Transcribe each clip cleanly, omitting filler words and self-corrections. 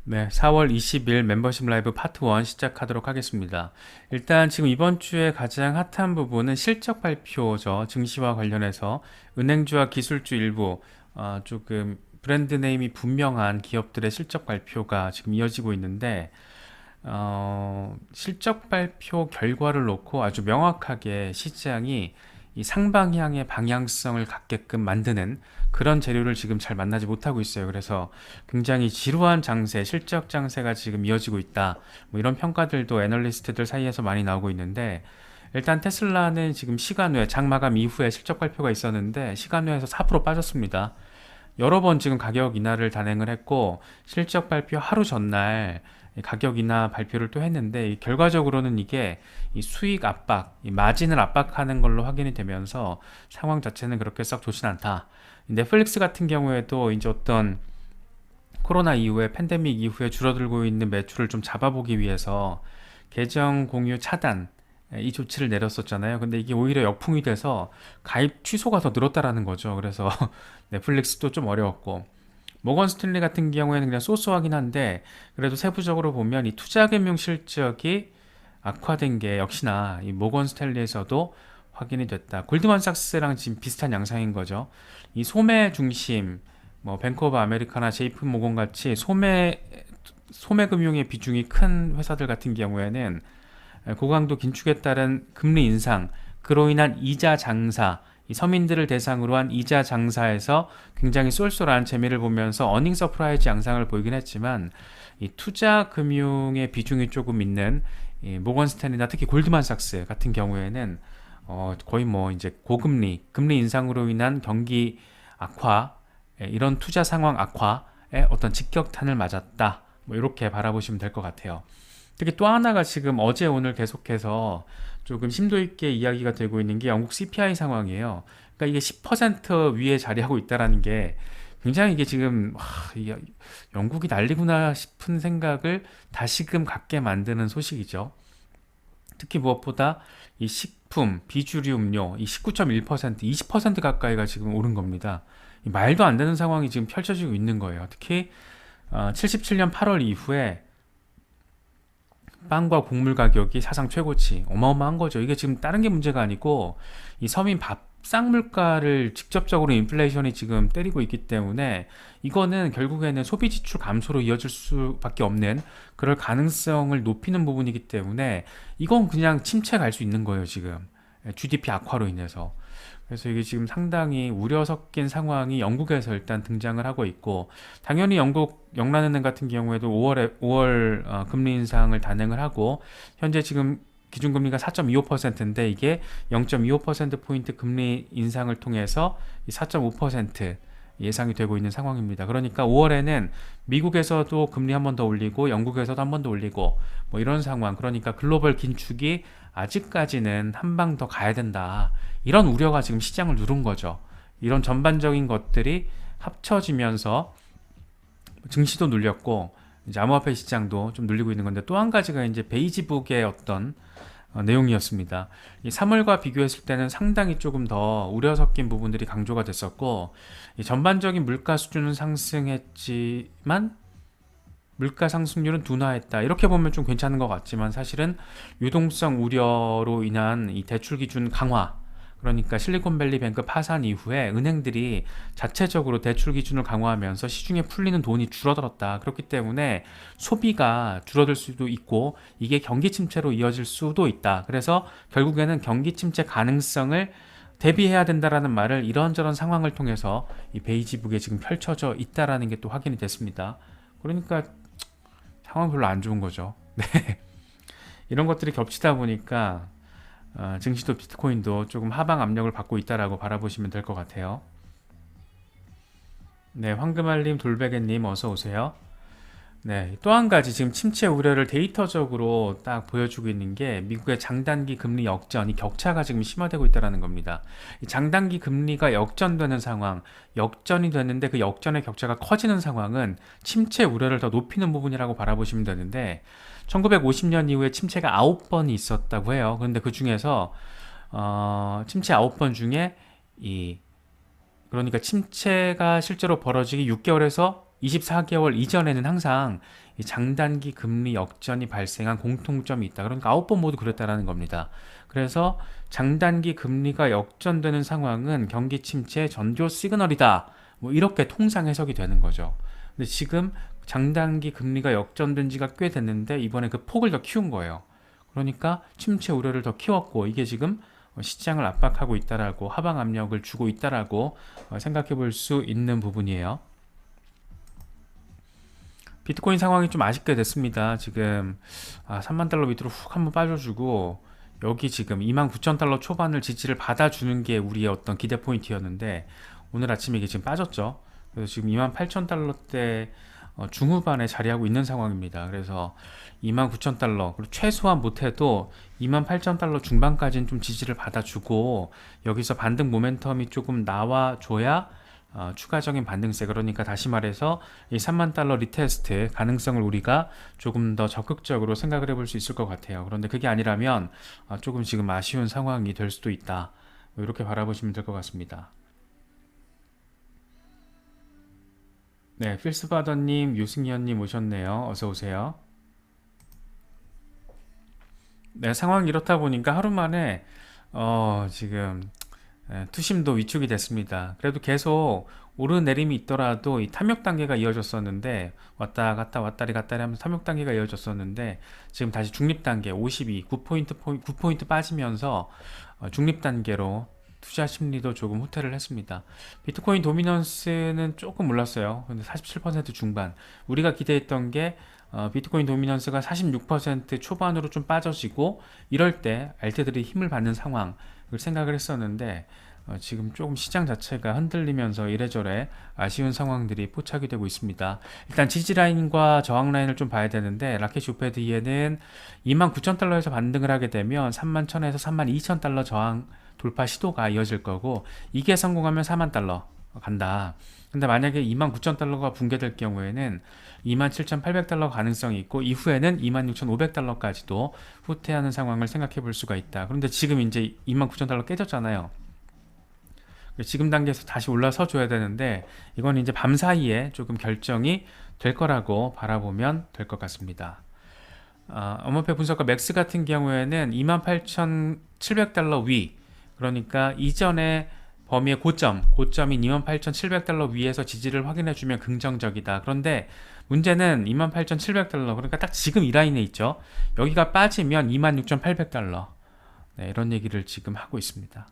네, 4월 20일 멤버십 라이브 파트 1 시작하도록 하겠습니다. 일단 지금 이번 주에 가장 핫한 부분은 실적 발표죠. 증시와 관련해서 은행주와 기술주 일부 조금 브랜드 네임이 분명한 기업들의 실적 발표가 지금 이어지고 있는데 실적 발표 결과를 놓고 아주 명확하게 시장이 이 상방향의 방향성을 갖게끔 만드는 그런 재료를 지금 잘 만나지 못하고 있어요. 그래서 굉장히 지루한 장세, 실적 장세가 지금 이어지고 있다. 뭐 이런 평가들도 애널리스트들 사이에서 많이 나오고 있는데 일단 테슬라는 지금 시간외 장 마감 이후에 실적 발표가 있었는데 시간외에서 4% 빠졌습니다. 여러 번 지금 가격 인하를 단행을 했고 실적 발표 하루 전날 가격 인하 발표를 또 했는데 결과적으로는 이게 이 수익 압박, 이 마진을 압박하는 걸로 확인이 되면서 상황 자체는 그렇게 썩 좋진 않다. 넷플릭스 같은 경우에도 이제 어떤 코로나 이후에 팬데믹 이후에 줄어들고 있는 매출을 좀 잡아보기 위해서 계정 공유 차단 이 조치를 내렸었잖아요. 근데 이게 오히려 역풍이 돼서 가입 취소가 더 늘었다라는 거죠. 그래서 넷플릭스도 좀 어려웠고 모건 스탠리 같은 경우에는 그냥 쏘쏘하긴 한데 그래도 세부적으로 보면 이 투자금융 실적이 악화된 게 역시나 이 모건 스탠리에서도 확인이 됐다. 골드만삭스랑 지금 비슷한 양상인 거죠. 이 소매 중심 뭐 뱅크 오브 아메리카나 제이프 모건 같이 소매 금융의 비중이 큰 회사들 같은 경우에는 고강도 긴축에 따른 금리 인상, 그로 인한 이자 장사, 이 서민들을 대상으로 한 이자 장사에서 굉장히 쏠쏠한 재미를 보면서 어닝 서프라이즈 양상을 보이긴 했지만 이 투자 금융의 비중이 조금 있는 이 모건 스탠리나 특히 골드만삭스 같은 경우에는 거의 뭐 이제 고금리, 금리 인상으로 인한 경기 악화, 이런 투자 상황 악화에 어떤 직격탄을 맞았다. 뭐 이렇게 바라보시면 될 것 같아요. 특히 또 하나가 지금 어제 오늘 계속해서 조금 심도 있게 이야기가 되고 있는 게 영국 CPI 상황이에요. 그러니까 이게 10% 위에 자리하고 있다라는 게 굉장히 이게 지금 이게 영국이 난리구나 싶은 생각을 다시금 갖게 만드는 소식이죠. 특히 무엇보다 이 식품, 비주류 음료 이 19.1%, 20% 가까이가 지금 오른 겁니다. 말도 안 되는 상황이 지금 펼쳐지고 있는 거예요. 특히 77년 8월 이후에 빵과 곡물 가격이 사상 최고치 어마어마한 거죠. 이게 지금 다른 게 문제가 아니고 이 서민 밥상 물가를 직접적으로 인플레이션이 지금 때리고 있기 때문에 이거는 결국에는 소비 지출 감소로 이어질 수밖에 없는 그럴 가능성을 높이는 부분이기 때문에 이건 그냥 침체 갈 수 있는 거예요, 지금. GDP 악화로 인해서. 그래서 이게 지금 상당히 우려 섞인 상황이 영국에서 일단 등장을 하고 있고 당연히 영국 영란은행 같은 경우에도 5월 금리 인상을 단행을 하고 현재 지금 기준금리가 4.25%인데 이게 0.25%포인트 금리 인상을 통해서 4.5% 예상이 되고 있는 상황입니다. 그러니까 5월에는 미국에서도 금리 한 번 더 올리고 영국에서도 한 번 더 올리고 뭐 이런 상황. 그러니까 글로벌 긴축이 아직까지는 한 방 더 가야 된다. 이런 우려가 지금 시장을 누른 거죠. 이런 전반적인 것들이 합쳐지면서 증시도 눌렸고 이제 암호화폐 시장도 좀 눌리고 있는 건데 또 한 가지가 이제 베이지북의 어떤 내용이었습니다. 이 3월과 비교했을 때는 상당히 조금 더 우려 섞인 부분들이 강조가 됐었고 이 전반적인 물가 수준은 상승했지만 물가 상승률은 둔화했다. 이렇게 보면 좀 괜찮은 것 같지만 사실은 유동성 우려로 인한 이 대출 기준 강화, 그러니까 실리콘밸리 뱅크 파산 이후에 은행들이 자체적으로 대출 기준을 강화하면서 시중에 풀리는 돈이 줄어들었다. 그렇기 때문에 소비가 줄어들 수도 있고 이게 경기 침체로 이어질 수도 있다. 그래서 결국에는 경기 침체 가능성을 대비해야 된다라는 말을 이런저런 상황을 통해서 이 베이지북에 지금 펼쳐져 있다라는 게 또 확인이 됐습니다. 그러니까 상황 별로 안 좋은 거죠. 네. 이런 것들이 겹치다 보니까 증시도 비트코인도 조금 하방 압력을 받고 있다라고 바라보시면 될 것 같아요. 네, 황금알님, 돌베개님 어서 오세요. 네, 또 한 가지 지금 침체 우려를 데이터적으로 딱 보여주고 있는 게 미국의 장단기 금리 역전, 이 격차가 지금 심화되고 있다는 겁니다. 이 장단기 금리가 역전되는 상황, 역전이 됐는데 그 역전의 격차가 커지는 상황은 침체 우려를 더 높이는 부분이라고 바라보시면 되는데 1950년 이후에 침체가 9번이 있었다고 해요. 그런데 그 중에서 침체 9번 중에 그러니까 침체가 실제로 벌어지기 6개월에서 24개월 이전에는 항상 이 장단기 금리 역전이 발생한 공통점이 있다. 그러니까 9번 모두 그랬다라는 겁니다. 그래서 장단기 금리가 역전되는 상황은 경기 침체 전조 시그널이다. 뭐 이렇게 통상 해석이 되는 거죠. 근데 지금 장단기 금리가 역전된 지가 꽤 됐는데 이번에 그 폭을 더 키운 거예요. 그러니까 침체 우려를 더 키웠고 이게 지금 시장을 압박하고 있다라고 하방 압력을 주고 있다라고 생각해 볼 수 있는 부분이에요. 비트코인 상황이 좀 아쉽게 됐습니다. 지금 3만 달러 밑으로 훅 한번 빠져주고 여기 지금 29,000달러 초반을 지지를 받아주는 게 우리의 어떤 기대 포인트였는데 오늘 아침에 이게 지금 빠졌죠. 그래서 지금 28,000달러대 중후반에 자리하고 있는 상황입니다. 그래서 29,000달러 그리고 최소한 못해도 28,000달러 중반까지는 좀 지지를 받아주고 여기서 반등 모멘텀이 조금 나와줘야 추가적인 반등세, 그러니까 다시 말해서 이 3만 달러 리테스트 가능성을 우리가 조금 더 적극적으로 생각을 해볼 수 있을 것 같아요. 그런데 그게 아니라면 조금 지금 아쉬운 상황이 될 수도 있다. 이렇게 바라보시면 될 것 같습니다. 네, 필스바더님, 유승현님 오셨네요. 어서 오세요. 네, 상황이 이렇다 보니까 하루 만에 지금 투심도 위축이 됐습니다. 그래도 계속 오르내림이 있더라도 이 탐욕 단계가 이어졌었는데 왔다 갔다 왔다리 갔다리 하면서 탐욕 단계가 이어졌었는데 지금 다시 중립 단계 52, 9포인트 빠지면서 중립 단계로 투자 심리도 조금 후퇴를 했습니다. 비트코인 도미넌스는 조금 올랐어요. 근데 47% 중반. 우리가 기대했던 게 비트코인 도미넌스가 46% 초반으로 좀 빠져지고 이럴 때 알트들이 힘을 받는 상황을 생각을 했었는데 지금 조금 시장 자체가 흔들리면서 이래저래 아쉬운 상황들이 포착이 되고 있습니다. 일단 지지라인과 저항라인을 좀 봐야 되는데 라켓 우패드에는 29,000달러에서 반등을 하게 되면 31,000에서 32,000달러 저항 돌파 시도가 이어질 거고 이게 성공하면 4만 달러 간다. 근데 만약에 29,000달러가 붕괴될 경우에는 27,800달러 가능성이 있고 이후에는 26,500달러까지도 후퇴하는 상황을 생각해 볼 수가 있다. 그런데 지금 이제 29,000달러 깨졌잖아요. 지금 단계에서 다시 올라서 줘야 되는데 이건 이제 밤 사이에 조금 결정이 될 거라고 바라보면 될 것 같습니다. 엄호표 분석가 맥스 같은 경우에는 28,700달러 위, 그러니까 이전에 범위의 고점인 28,700달러 위에서 지지를 확인해주면 긍정적이다. 그런데 문제는 28,700달러, 그러니까 딱 지금 이 라인에 있죠. 여기가 빠지면 26,800달러. 네, 이런 얘기를 지금 하고 있습니다.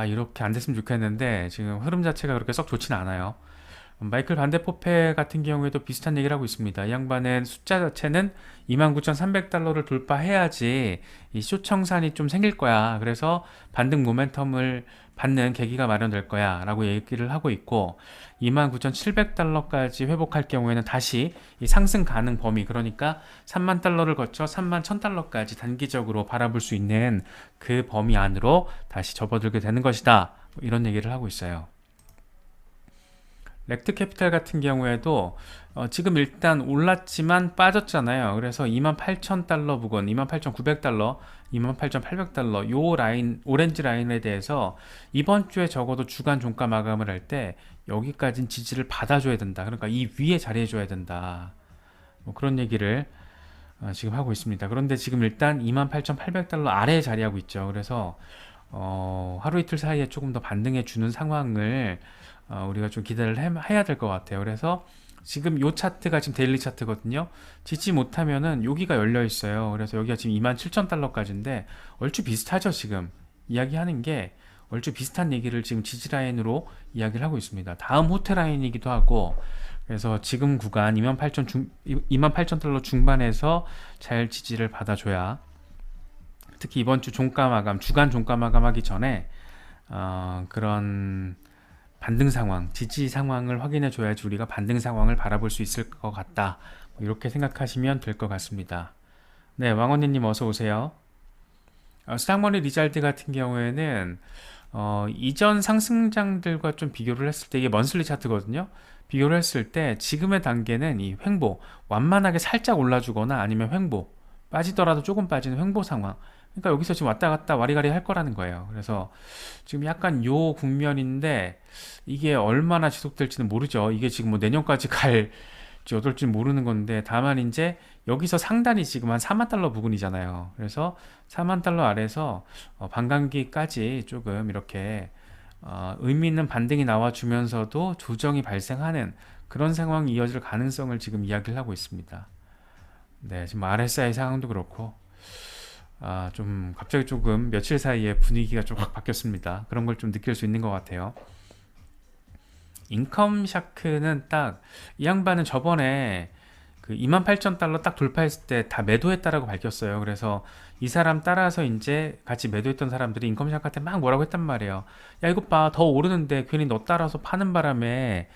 이렇게 안 됐으면 좋겠는데 지금 흐름 자체가 그렇게 썩 좋지는 않아요. 마이클 반데포페 같은 경우에도 비슷한 얘기를 하고 있습니다. 이 양반은 숫자 자체는 29,300달러를 돌파해야지 이 쇼청산이 좀 생길 거야. 그래서 반등 모멘텀을 받는 계기가 마련될 거야 라고 얘기를 하고 있고 29,700달러까지 회복할 경우에는 다시 이 상승 가능 범위, 그러니까 3만 달러를 거쳐 3만 1,000달러까지 단기적으로 바라볼 수 있는 그 범위 안으로 다시 접어들게 되는 것이다. 이런 얘기를 하고 있어요. 렉트 캐피탈 같은 경우에도 지금 일단 올랐지만 빠졌잖아요. 그래서 28,000달러 부근, 28,900달러, 28,800달러 요 라인, 오렌지 라인에 대해서 이번 주에 적어도 주간 종가 마감을 할 때 여기까지는 지지를 받아줘야 된다. 그러니까 이 위에 자리해줘야 된다. 뭐 그런 얘기를 지금 하고 있습니다. 그런데 지금 일단 28,800달러 아래에 자리하고 있죠. 그래서 하루 이틀 사이에 조금 더 반등해 주는 상황을 우리가 좀 기대를 해야 될 것 같아요. 그래서 지금 요 차트가 지금 데일리 차트거든요. 짓지 못하면은 여기가 열려 있어요. 그래서 여기가 지금 27,000달러까지인데 얼추 비슷하죠. 지금 이야기하는 게 얼추 비슷한 얘기를 지금 지지 라인으로 이야기를 하고 있습니다. 다음 호텔 라인이기도 하고, 그래서 지금 구간 28,000달러 중반에서 잘 지지를 받아줘야, 특히 이번 주 종가 마감, 주간 종가 마감하기 전에 그런 반등 상황, 지지 상황을 확인해 줘야지 우리가 반등 상황을 바라볼 수 있을 것 같다. 이렇게 생각하시면 될 것 같습니다. 네, 왕언니님 어서 오세요. 스탁머니 리잘드 같은 경우에는 이전 상승장들과 좀 비교를 했을 때 이게 먼슬리 차트거든요. 비교를 했을 때 지금의 단계는 이 횡보, 완만하게 살짝 올라주거나 아니면 횡보, 빠지더라도 조금 빠지는 횡보 상황, 그러니까 여기서 지금 왔다 갔다 와리가리 할 거라는 거예요. 그래서 지금 약간 요 국면인데 이게 얼마나 지속될지는 모르죠. 이게 지금 뭐 내년까지 갈지 어떨지 모르는 건데, 다만 이제 여기서 상단이 지금 한 4만 달러 부근이잖아요. 그래서 4만 달러 아래에서 반감기까지 조금 이렇게 의미 있는 반등이 나와주면서도 조정이 발생하는 그런 상황이 이어질 가능성을 지금 이야기를 하고 있습니다. 네, 지금 RSI 상황도 그렇고 좀 갑자기 조금 며칠 사이에 분위기가 좀 확 바뀌었습니다. 그런 걸 좀 느낄 수 있는 것 같아요. 인컴 샤크는 딱 이 양반은 저번에 그 28,000달러 딱 돌파했을 때 다 매도했다라고 밝혔어요. 그래서 이 사람 따라서 이제 같이 매도했던 사람들이 인컴 샤크한테 막 뭐라고 했단 말이에요. 야, 이것 봐, 더 오르는데 괜히 너 따라서 파는 바람에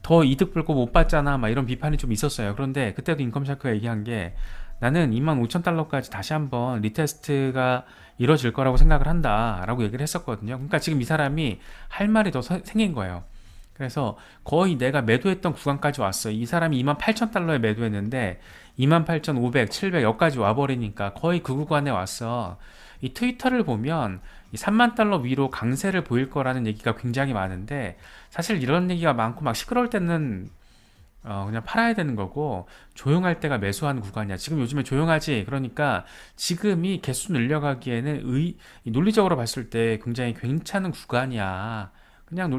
더 이득 볼거 못 봤잖아, 막 이런 비판이 좀 있었어요. 그런데 그때도 인컴 샤크가 얘기한 게, 나는 25,000달러까지 다시 한번 리테스트가 이뤄질 거라고 생각을 한다 라고 얘기를 했었거든요. 그러니까 지금 이 사람이 할 말이 더 생긴 거예요. 그래서 거의 내가 매도했던 구간까지 왔어. 이 사람이 28,000달러에 매도했는데 28,500, 700 여기까지 와버리니까 거의 그 구간에 왔어. 이 트위터를 보면 이 3만 달러 위로 강세를 보일 거라는 얘기가 굉장히 많은데, 사실 이런 얘기가 많고 막 시끄러울 때는 그냥 팔아야 되는 거고, 조용할 때가 매수하는 구간이야. 지금 요즘에 조용하지. 그러니까 지금이 개수 늘려가기에는 논리적으로 봤을 때 굉장히 괜찮은 구간이야. 그냥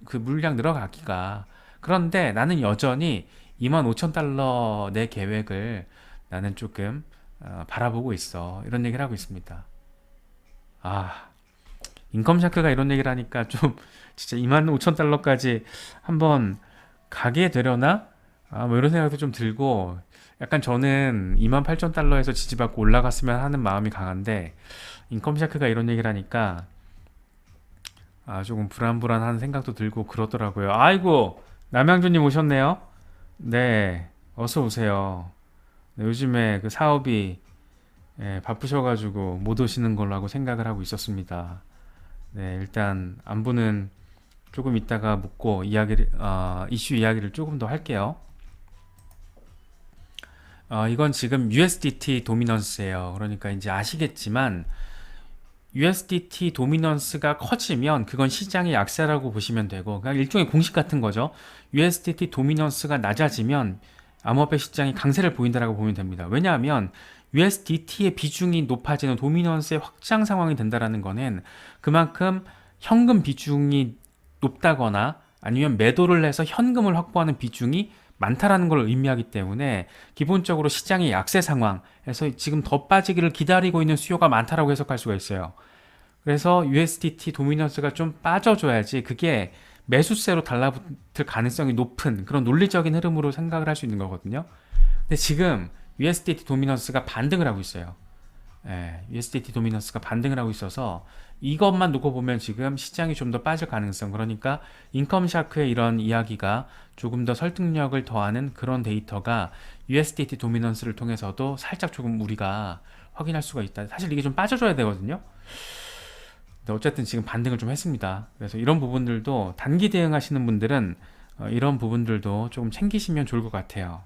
그 물량 늘어가기가. 그런데 나는 여전히 25,000달러 내 계획을 나는 조금 바라보고 있어. 이런 얘기를 하고 있습니다. 아, 인컴 샤크가 이런 얘기를 하니까 좀 진짜 25,000달러까지 한번 가게 되려나? 뭐 이런 생각도 좀 들고, 약간 저는 28,000달러에서 지지받고 올라갔으면 하는 마음이 강한데, 인컴 샤크가 이런 얘기를 하니까 조금 불안불안한 생각도 들고 그러더라고요. 아이고, 남양주님 오셨네요. 네, 어서 오세요. 네, 요즘에 그 사업이 바쁘셔가지고 못 오시는 걸로 하고 생각을 하고 있었습니다. 네, 일단 안부는 조금 이따가 묻고 이슈 이야기를 조금 더 할게요. 이건 지금 USDT 도미넌스예요. 그러니까 이제 아시겠지만 USDT 도미넌스가 커지면 그건 시장의 약세라고 보시면 되고, 그냥 일종의 공식 같은 거죠. USDT 도미넌스가 낮아지면 암호화폐 시장이 강세를 보인다라고 보면 됩니다. 왜냐하면 USDT의 비중이 높아지는 도미넌스의 확장 상황이 된다라는 거는 그만큼 현금 비중이 높다거나 아니면 매도를 해서 현금을 확보하는 비중이 많다라는 걸 의미하기 때문에, 기본적으로 시장의 약세 상황에서 지금 더 빠지기를 기다리고 있는 수요가 많다라고 해석할 수가 있어요. 그래서 USDT 도미넌스가 좀 빠져줘야지 그게 매수세로 달라붙을 가능성이 높은 그런 논리적인 흐름으로 생각을 할 수 있는 거거든요. 근데 지금 USDT 도미넌스가 반등을 하고 있어요. USDT 도미넌스가 반등을 하고 있어서 이것만 놓고 보면 지금 시장이 좀 더 빠질 가능성, 그러니까 인컴 샤크의 이런 이야기가 조금 더 설득력을 더하는 그런 데이터가 USDT 도미넌스를 통해서도 살짝 조금 우리가 확인할 수가 있다. 사실 이게 좀 빠져줘야 되거든요. 근데 어쨌든 지금 반등을 좀 했습니다. 그래서 이런 부분들도 단기 대응하시는 분들은 이런 부분들도 조금 챙기시면 좋을 것 같아요.